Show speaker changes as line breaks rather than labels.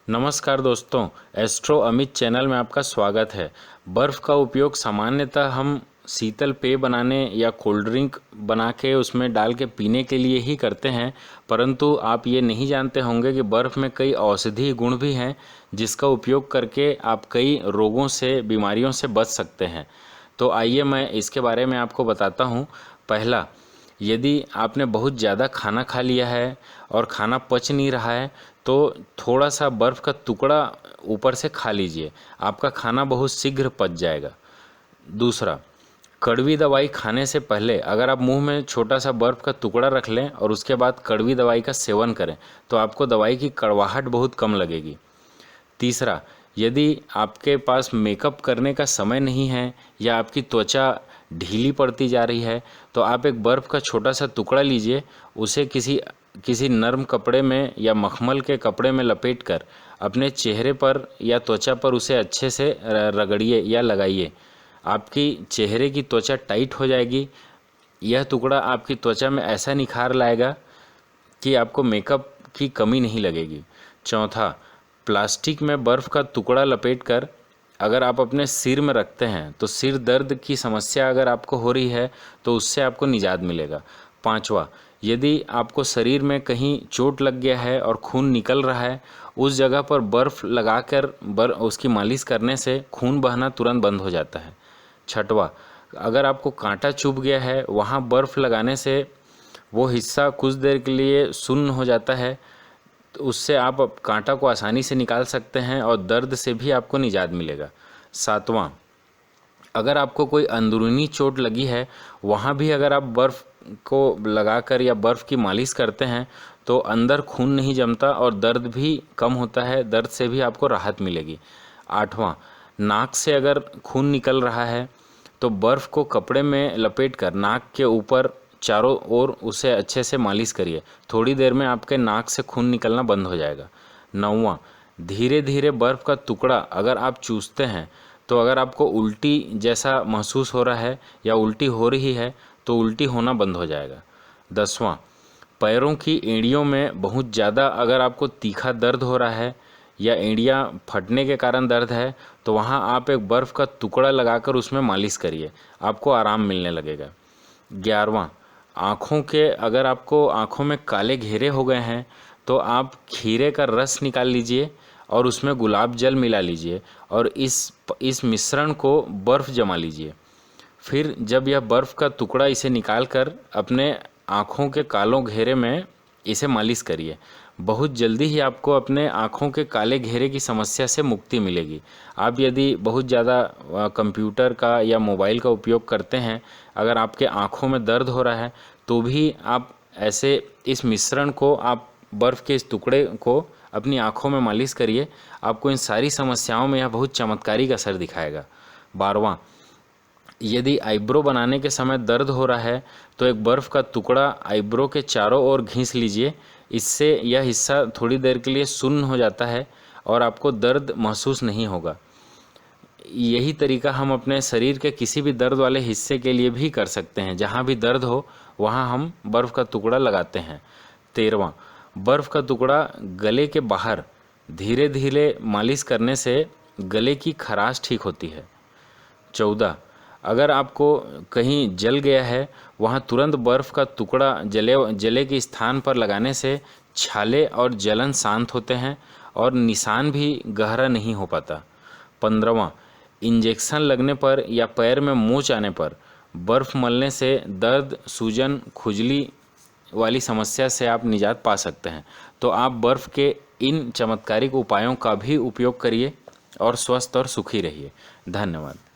नमस्कार दोस्तों, astro Amit channel में आपका स्वागत है। बर्फ़ का उपयोग सामान्यतः हम शीतल पेय बनाने या कोल्ड ड्रिंक बना के उसमें डाल के पीने के लिए ही करते हैं, परंतु आप ये नहीं जानते होंगे कि बर्फ़ में कई औषधीय गुण भी हैं जिसका उपयोग करके आप कई रोगों से, बीमारियों से बच सकते हैं। तो आइए मैं इसके बारे में आपको बताता हूँ। पहला, यदि आपने बहुत ज़्यादा खाना खा लिया है और खाना पच नहीं रहा है तो थोड़ा सा बर्फ़ का टुकड़ा ऊपर से खा लीजिए, आपका खाना बहुत शीघ्र पच जाएगा। दूसरा, कड़वी दवाई खाने से पहले अगर आप मुंह में छोटा सा बर्फ़ का टुकड़ा रख लें और उसके बाद कड़वी दवाई का सेवन करें तो आपको दवाई की कड़वाहट बहुत कम लगेगी। तीसरा, यदि आपके पास मेकअप करने का समय नहीं है या आपकी त्वचा ढीली पड़ती जा रही है तो आप एक बर्फ़ का छोटा सा टुकड़ा लीजिए, उसे किसी नर्म कपड़े में या मखमल के कपड़े में लपेटकर अपने चेहरे पर या त्वचा पर उसे अच्छे से रगड़िए या लगाइए। आपकी चेहरे की त्वचा टाइट हो जाएगी। यह टुकड़ा आपकी त्वचा में ऐसा निखार लाएगा कि आपको मेकअप की कमी नहीं लगेगी। चौथा, प्लास्टिक में बर्फ़ का टुकड़ा लपेटकर अगर आप अपने सिर में रखते हैं तो सिर दर्द की समस्या अगर आपको हो रही है तो उससे आपको निजात मिलेगा। पांचवा, यदि आपको शरीर में कहीं चोट लग गया है और खून निकल रहा है, उस जगह पर बर्फ़ लगाकर उसकी मालिश करने से खून बहना तुरंत बंद हो जाता है। छठवा, अगर आपको कांटा चुभ गया है, वहाँ बर्फ़ लगाने से वो हिस्सा कुछ देर के लिए सुन्न हो जाता है, तो उससे आप कांटा को आसानी से निकाल सकते हैं और दर्द से भी आपको निजात मिलेगा। सातवां, अगर आपको कोई अंदरूनी चोट लगी है, वहाँ भी अगर आप बर्फ़ को लगाकर या बर्फ़ की मालिश करते हैं तो अंदर खून नहीं जमता और दर्द भी कम होता है, दर्द से भी आपको राहत मिलेगी। आठवां, नाक से अगर खून निकल रहा है तो बर्फ़ को कपड़े में लपेटकर नाक के ऊपर चारों ओर उसे अच्छे से मालिश करिए, थोड़ी देर में आपके नाक से खून निकलना बंद हो जाएगा। नौवां, धीरे धीरे बर्फ़ का टुकड़ा अगर आप चूसते हैं तो अगर आपको उल्टी जैसा महसूस हो रहा है या उल्टी हो रही है तो उल्टी होना बंद हो जाएगा। 10वां, पैरों की एड़ियों में बहुत ज़्यादा अगर आपको तीखा दर्द हो रहा है या एड़ियाँ फटने के कारण दर्द है तो वहाँ आप एक बर्फ़ का टुकड़ा लगाकर उसमें मालिश करिए, आपको आराम मिलने लगेगा। 11वां, अगर आपको आँखों में काले घेरे हो गए हैं तो आप खीरे का रस निकाल लीजिए और उसमें गुलाब जल मिला लीजिए और इस मिश्रण को बर्फ़ जमा लीजिए। फिर जब यह बर्फ़ का टुकड़ा इसे निकाल कर अपने आँखों के कालों घेरे में इसे मालिश करिए। बहुत जल्दी ही आपको अपने आँखों के काले घेरे की समस्या से मुक्ति मिलेगी। आप यदि बहुत ज़्यादा कंप्यूटर का या मोबाइल का उपयोग करते हैं, अगर आपके आँखों में दर्द हो रहा है तो भी आप ऐसे इस मिश्रण को, आप बर्फ़ के इस टुकड़े को अपनी आँखों में मालिश करिए, आपको इन सारी समस्याओं में यह बहुत चमत्कारिक असर दिखाएगा। 12वां, यदि आईब्रो बनाने के समय दर्द हो रहा है तो एक बर्फ़ का टुकड़ा आईब्रो के चारों ओर घिस लीजिए, इससे यह हिस्सा थोड़ी देर के लिए सुन्न हो जाता है और आपको दर्द महसूस नहीं होगा। यही तरीका हम अपने शरीर के किसी भी दर्द वाले हिस्से के लिए भी कर सकते हैं। जहाँ भी दर्द हो वहाँ हम बर्फ़ का टुकड़ा लगाते हैं। 13वां, बर्फ़ का टुकड़ा गले के बाहर धीरे धीरे मालिश करने से गले की खराश ठीक होती है। 14, अगर आपको कहीं जल गया है वहाँ तुरंत बर्फ़ का टुकड़ा जले के स्थान पर लगाने से छाले और जलन शांत होते हैं और निशान भी गहरा नहीं हो पाता। 15वां, इंजेक्शन लगने पर या पैर में मोच आने पर बर्फ़ मलने से दर्द, सूजन, खुजली वाली समस्या से आप निजात पा सकते हैं। तो आप बर्फ़ के इन चमत्कारिक उपायों का भी उपयोग करिए और स्वस्थ और सुखी रहिए। धन्यवाद।